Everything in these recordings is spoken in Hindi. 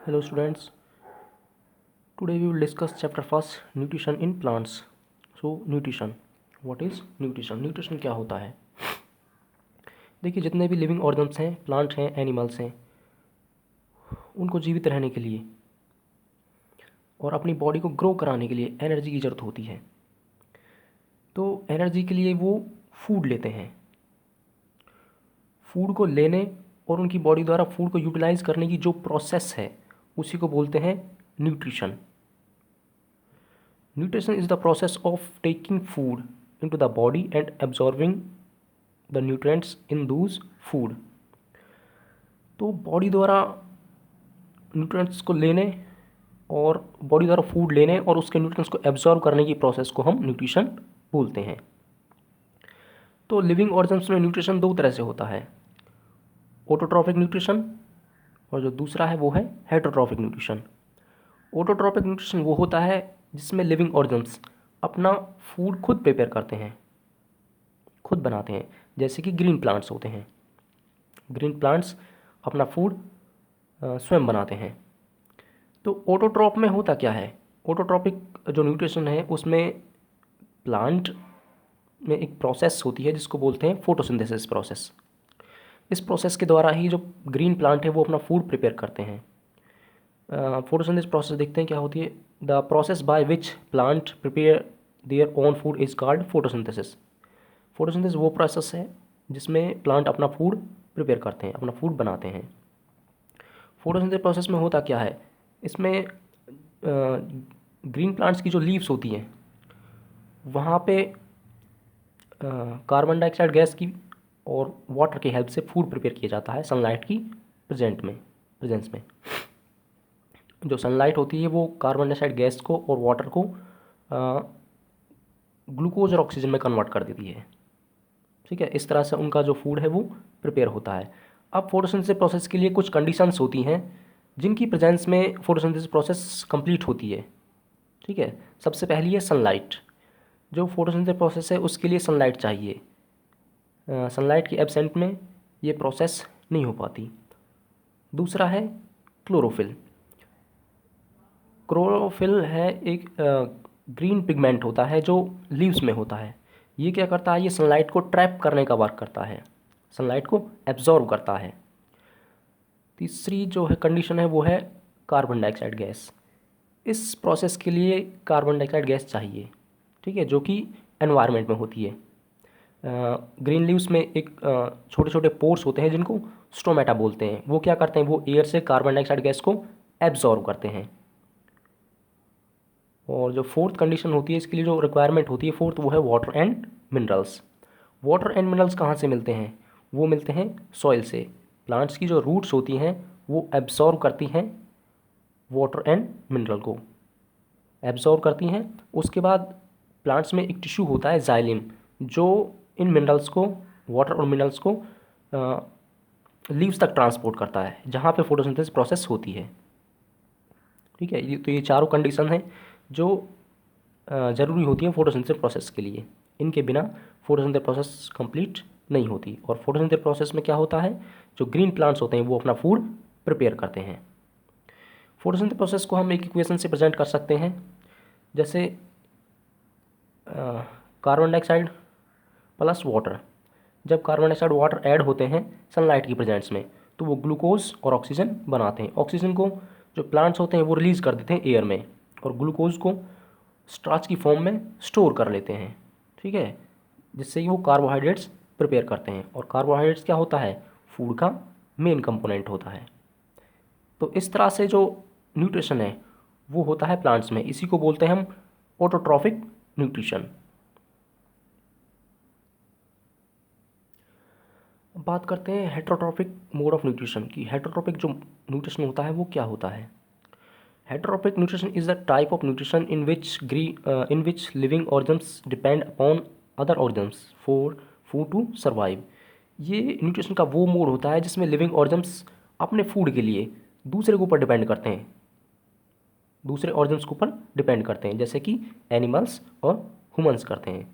Hello students, today we will discuss chapter first nutrition in plants. So nutrition, what is nutrition? Nutrition क्या होता है? देखिए जितने भी लिविंग ऑर्गन्स हैं, प्लांट हैं, एनिमल्स हैं, उनको जीवित रहने के लिए और अपनी बॉडी को ग्रो कराने के लिए एनर्जी की ज़रूरत होती है। तो एनर्जी के लिए वो फूड लेते हैं। फूड को लेने और उनकी बॉडी द्वारा फूड को यूटिलाइज करने की जो प्रोसेस है उसी को बोलते हैं nutrition. Nutrition is the process of taking food into the body and absorbing the nutrients in those food. तो बॉडी द्वारा न्यूट्रिएंट्स को लेने और बॉडी द्वारा फूड लेने और उसके न्यूट्रिएंट्स को एब्जॉर्ब करने की प्रोसेस को हम न्यूट्रिशन बोलते हैं। तो लिविंग ऑर्गन्स में न्यूट्रिशन दो तरह से होता है, ऑटोट्रॉफिक न्यूट्रिशन और जो दूसरा है वो है हेटरोट्रॉफिक न्यूट्रिशन। ऑटोट्रॉफिक न्यूट्रिशन वो होता है जिसमें लिविंग ऑर्गन्स अपना फूड खुद प्रिपेयर करते हैं, खुद बनाते हैं, जैसे कि ग्रीन प्लांट्स होते हैं। ग्रीन प्लांट्स अपना फूड स्वयं बनाते हैं। तो ऑटोट्रॉप में होता क्या है? ऑटोट्रॉपिक जो न्यूट्रिशन है उसमें प्लांट में एक प्रोसेस होती है जिसको बोलते हैं फोटोसिंथेसिस प्रोसेस। इस प्रोसेस के द्वारा ही जो ग्रीन प्लांट है वो अपना फूड प्रिपेयर करते हैं। फोटोसिंथेसिस प्रोसेस देखते हैं क्या होती है। The process by which plant prepare their own food is called photosynthesis. Photosynthesis वो प्रोसेस है जिसमें प्लांट अपना फूड प्रिपेयर करते हैं, अपना फूड बनाते हैं। फोटोसिंथेसिस प्रोसेस में होता क्या है, इसमें ग्रीन प्लांट्स की जो लीव्स होती हैं वहाँ पे कार्बन डाइऑक्साइड गैस की और वाटर की हेल्प से फूड प्रिपेयर किया जाता है सनलाइट की प्रेजेंस में। जो सनलाइट होती है वो कार्बन डाइऑक्साइड गैस को और वाटर को ग्लूकोज और ऑक्सीजन में कन्वर्ट कर देती है। ठीक है, इस तरह से उनका जो फूड है वो प्रिपेयर होता है। अब फोटोसिंथेसिस प्रोसेस के लिए कुछ कंडीशंस होती हैं जिनकी प्रेजेंस में फोटोसिंथेसिस प्रोसेस कंप्लीट होती है। ठीक है, सबसे पहली है सनलाइट। जो फोटोसिंथेसिस प्रोसेस है उसके लिए सनलाइट चाहिए। सनलाइट के एब्सेंट में ये प्रोसेस नहीं हो पाती। दूसरा है क्लोरोफिल। क्लोरोफिल है एक ग्रीन पिगमेंट होता है जो लीव्स में होता है। ये क्या करता है, ये सनलाइट को ट्रैप करने का वर्क करता है, सनलाइट को एब्जॉर्ब करता है। तीसरी जो है कंडीशन है वो है कार्बन डाइऑक्साइड गैस। इस प्रोसेस के लिए कार्बन डाइऑक्साइड गैस चाहिए, ठीक है, जो कि एनवायरनमेंट में होती है। ग्रीन लीव्स में एक छोटे छोटे पोर्स होते हैं जिनको स्टोमेटा बोलते हैं। वो क्या करते हैं, वो एयर से कार्बन डाइऑक्साइड गैस को एब्जॉर्ब करते हैं। और जो फोर्थ कंडीशन होती है इसके लिए, जो रिक्वायरमेंट होती है फोर्थ, वो है water and minerals. Water and minerals कहाँ से मिलते हैं? वो मिलते हैं सॉइल से। प्लांट्स की जो रूट्स होती हैं वो एब्जॉर्ब करती हैं वाटर एंड मिनरल को, एब्जॉर्ब करती हैं। उसके बाद प्लांट्स में एक टिश्यू होता है जाइलम, जो इन मिनरल्स को, वाटर और मिनरल्स को लीव्स तक ट्रांसपोर्ट करता है जहाँ पे फोटोसिंथेसिस प्रोसेस होती है। ठीक है, तो ये चारों कंडीशन हैं जो ज़रूरी होती है फोटोसिंथेसिस प्रोसेस के लिए। इनके बिना फोटोसिंथेसिस प्रोसेस कंप्लीट नहीं होती। और फोटोसिंथेसिस प्रोसेस में क्या होता है, जो ग्रीन प्लांट्स होते हैं वो अपना फूड प्रिपेयर करते हैं। फोटोसिंथेसिस प्रोसेस को हम एक इक्वेशन से प्रेजेंट कर सकते हैं, जैसे कार्बन डाइऑक्साइड प्लस वाटर। जब कार्बन डाइऑक्साइड वाटर ऐड होते हैं सनलाइट की प्रेजेंस में तो वो ग्लूकोज और ऑक्सीजन बनाते हैं। ऑक्सीजन को जो प्लांट्स होते हैं वो रिलीज़ कर देते हैं एयर में, और ग्लूकोज को स्टार्च की फॉर्म में स्टोर कर लेते हैं। ठीक है, जिससे कि वो कार्बोहाइड्रेट्स प्रिपेयर करते हैं। और कार्बोहाइड्रेट्स क्या होता है, फूड का मेन कंपोनेंट होता है। तो इस तरह से जो न्यूट्रिशन है वो होता है प्लांट्स में। इसी को बोलते हैं हम ऑटोट्रॉफिक न्यूट्रिशन। अब बात करते हैं हेटरोट्रॉपिक मोड ऑफ न्यूट्रिशन की। हेटरोट्रॉपिक जो न्यूट्रिशन होता है वो क्या होता है? Heterotrophic nutrition is the type of nutrition in which living organs depend upon other organs for food to survive. ये न्यूट्रिशन का वो मोड होता है जिसमें लिविंग ऑर्गन्स अपने फूड के लिए दूसरे के ऊपर डिपेंड करते हैं, दूसरे ऑर्गन्स के ऊपर डिपेंड करते हैं, जैसे कि एनिमल्स और ह्यूमंस करते हैं।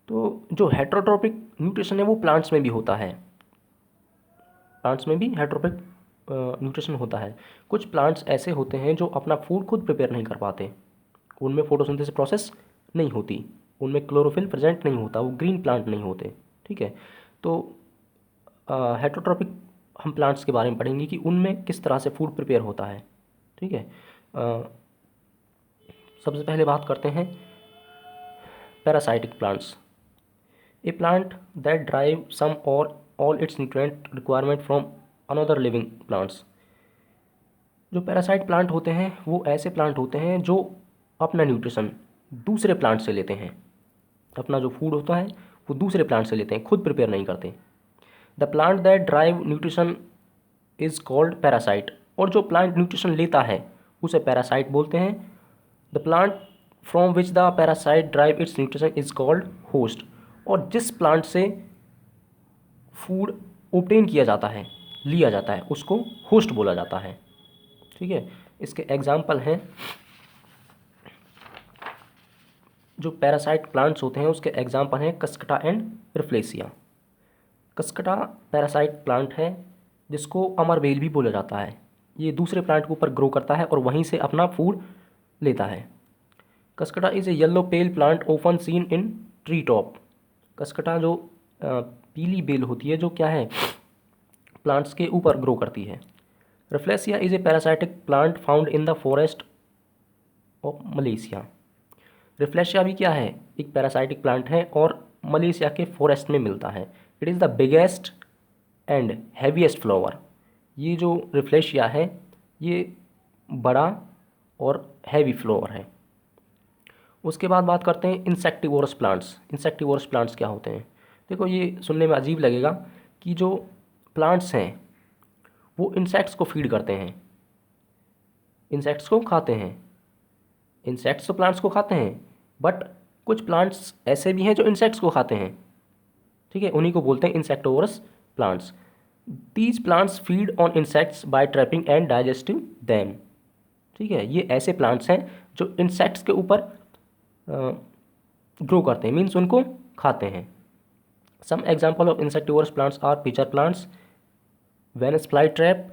तो जो हेटरोट्रॉपिक न्यूट्रिशन है वो प्लांट्स में भी होता है। प्लांट्स में भी हेटरोट्रॉपिक न्यूट्रिशन होता है। कुछ प्लांट्स ऐसे होते हैं जो अपना फूड खुद प्रिपेयर नहीं कर पाते, उनमें फोटोसिंथेसिस प्रोसेस नहीं होती, उनमें क्लोरोफिल प्रेजेंट नहीं होता, वो ग्रीन प्लांट नहीं होते। ठीक है, तो हेटरोट्रॉपिक हम प्लांट्स के बारे में पढ़ेंगे कि उनमें किस तरह से फूड प्रिपेयर होता है। ठीक है, सबसे पहले बात करते हैं parasitic plants. A plant that drive some और all its nutrient requirement from another living plants. जो पैरासाइट प्लांट होते हैं वो ऐसे प्लांट होते हैं जो अपना न्यूट्रिशन दूसरे प्लांट से लेते हैं, अपना जो फूड होता है वो दूसरे प्लांट से लेते हैं, खुद प्रिपेयर नहीं करते। The plant that drive nutrition is called parasite. और जो प्लांट न्यूट्रिशन लेता है उसे पैरासाइट बोलते हैं। The plant from which the parasite drive it's nutrition is called host. और जिस प्लांट से फूड ऑब्टेन किया जाता है, लिया जाता है, उसको होस्ट बोला जाता है। ठीक है, इसके एग्जाम्पल हैं, जो पैरासाइट प्लांट्स होते हैं उसके एग्जाम्पल हैं cuscuta and rafflesia. Cuscuta parasite plant है जिसको अमरबेल भी बोला जाता है। ये दूसरे प्लांट के ऊपर ग्रो करता है और वहीं से अपना फूड लेता है। Cuscuta is a yellow pale plant often seen in tree top. Cuscuta जो पीली बेल होती है जो क्या है, प्लांट्स के ऊपर ग्रो करती है। Rafflesia is a parasitic plant found in the forest of Malaysia. Rafflesia भी क्या है, एक पैरासाइटिक प्लांट है और मलेशिया के फॉरेस्ट में मिलता है। It is the biggest and heaviest flower. ये जो रिफ्लेशिया है ये बड़ा और हैवी फ्लावर है। उसके बाद बात करते हैं इंसेक्टिवोरस प्लांट्स। इंसेक्टिवोरस प्लांट्स क्या होते हैं? देखो, ये सुनने में अजीब लगेगा कि जो प्लांट्स हैं वो इंसेक्ट्स को फीड करते हैं, इंसेक्ट्स को खाते हैं। इंसेक्ट्स तो प्लांट्स को खाते हैं, बट कुछ प्लांट्स ऐसे भी हैं जो इंसेक्ट्स को खाते हैं। ठीक है, उन्हीं को बोलते हैं insectivorous plants. These plants feed on insects by trapping and digesting them. ठीक है, ये ऐसे प्लांट्स हैं जो इंसेक्ट्स के ऊपर ग्रो करते हैं, मीन्स उनको खाते हैं। Some example of insectivorous plants are pitcher plants, Venus fly trap,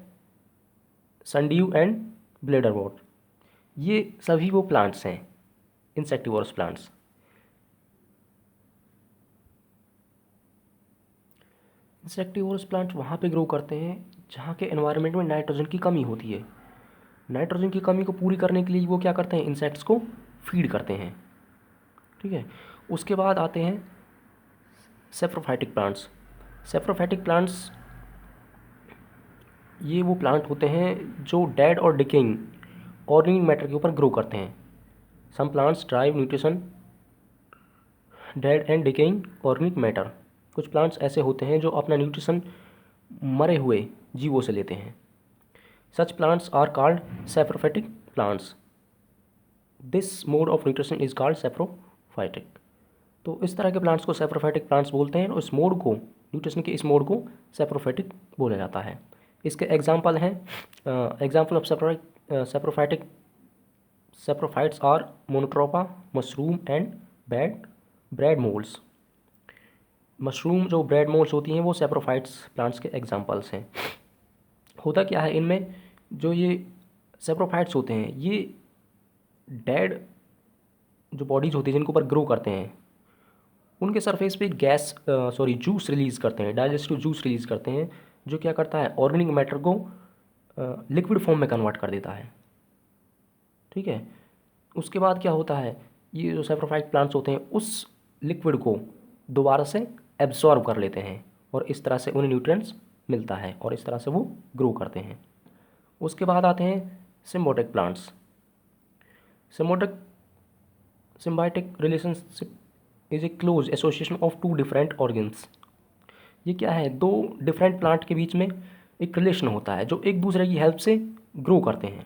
sundew and bladderwort. ये सभी वो प्लांट्स हैं इंसेक्टिवोरस प्लांट्स। इंसेक्टिवोरस प्लांट वहाँ पे ग्रो करते हैं जहाँ के एनवायरनमेंट में नाइट्रोजन की कमी होती है। नाइट्रोजन की कमी को पूरी करने के लिए वो क्या करते हैं, इंसेक्ट्स को फीड करते हैं। ठीक है, उसके बाद आते हैं सेप्रोफाइटिक प्लांट्स। सेप्रोफाइटिक प्लांट्स ये वो प्लांट होते हैं जो डेड और डिकेइंग ऑर्गेनिक मैटर के ऊपर ग्रो करते हैं। Some plants drive nutrition dead and decaying organic matter. कुछ प्लांट्स ऐसे होते हैं जो अपना न्यूट्रिशन मरे हुए जीवों से लेते हैं। Such plants are called saprophytic plants. This mode of nutrition is called saprophytic. तो इस तरह के प्लांट्स को सेप्रोफाइटिक प्लांट्स बोलते हैं और इस मोड को, न्यूट्रिशन के इस मोड को सेप्रोफाइटिक बोला जाता है। इसके एग्जाम्पल हैं, example of saprophytic saprophytes are monotropa, mushroom and bread moulds. Mushroom जो ब्रेड मोल्ड्स होती हैं वो सेप्रोफाइट्स प्लांट्स के एग्जाम्पल्स हैं। होता क्या है इनमें, जो ये सेप्रोफाइट्स होते हैं ये डेड जो बॉडीज होती है जिनके ऊपर ग्रो करते हैं उनके सरफेस पे जूस रिलीज़ करते हैं, डाइजेस्टिव जूस रिलीज़ करते हैं, जो क्या करता है ऑर्गेनिक मैटर को लिक्विड फॉर्म में कन्वर्ट कर देता है। ठीक है, उसके बाद क्या होता है, ये जो सेप्रोफाइट प्लांट्स होते हैं उस लिक्विड को दोबारा से एब्जॉर्ब कर लेते हैं और इस तरह से उन्हें न्यूट्रिएंट्स मिलता है और इस तरह से वो ग्रो करते हैं। उसके बाद आते हैं symbiotic plants. Symbiotic relationship is a close association of two different organs. ये क्या है, दो डिफरेंट प्लांट के बीच में एक रिलेशन होता है जो एक दूसरे की हेल्प से ग्रो करते हैं।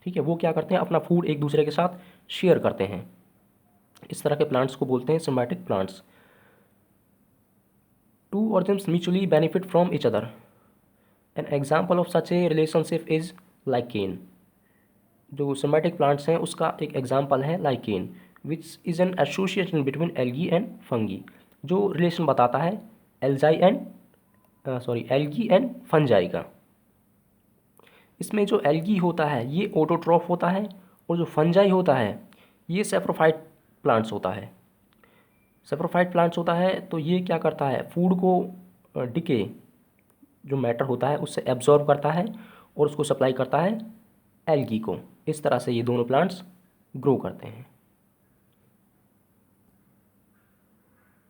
ठीक है, वो क्या करते हैं, अपना फूड एक दूसरे के साथ शेयर करते हैं। इस तरह के प्लांट्स को बोलते हैं symbiotic plants. Two organs mutually benefit from each other. An example of such a relationship is lichen. जो सिम्बायोटिक प्लांट्स हैं उसका एक एग्जाम्पल है lichen, which is an association between algae and fungi. जो रिलेशन बताता है एल्गी एंड फंजाई का। इसमें जो एल्गी होता है ये ऑटोट्रॉफ होता है, और जो फंजाई होता है ये सेप्रोफाइट प्लांट्स होता है। सेप्रोफाइट प्लांट्स होता है तो ये क्या करता है, फूड को डिके जो मैटर होता है उससे एब्जॉर्ब करता है और उसको सप्लाई करता है एल्गी को। इस तरह से ये दोनों प्लांट्स ग्रो करते हैं।